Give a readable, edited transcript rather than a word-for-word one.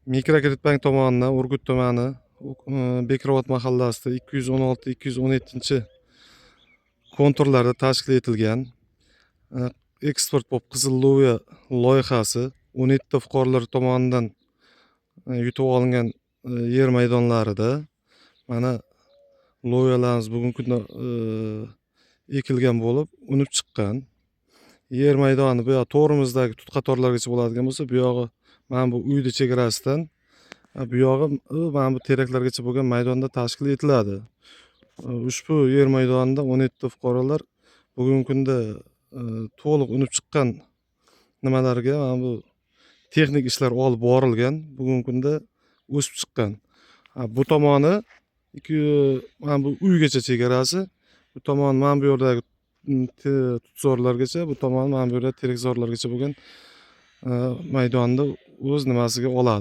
Mikrokreditbank tomonidan Urgut tumani Bekirobod mahallasida 216-217 konturlarda tashkil etilgan eksport bo'lib Qizil loviya loyihasi 17 fuqarolar tomonidan yutib olingan yer maydonlarida mana loviyalarimiz bugungi kunda ekilgan bo'lib, unib chiqqan. Yer maydoni bu yoq to'g'rimizdagi tut qatorlargacha bo'ladigan bo'lsa, bu yog'i mana bu uyni chegarasidan bu yog'i mana bu teraklargacha bo'lgan maydonda tashkil etiladi. Ushbu yer maydonida 17 fuqarolar bugungi kunda to'liq unib chiqqan nimalarga mana bu texnik ishlar olib borilgan. Bugungi kunda o'sib chiqqan. Bu tomoni mana bu uygacha chegarasi, bu tomon mana bu yerdagi tutzorlargacha, bu tomon mana bu yerda terakzorlargacha bo'lgan maydonni o'z nimasiga oladi.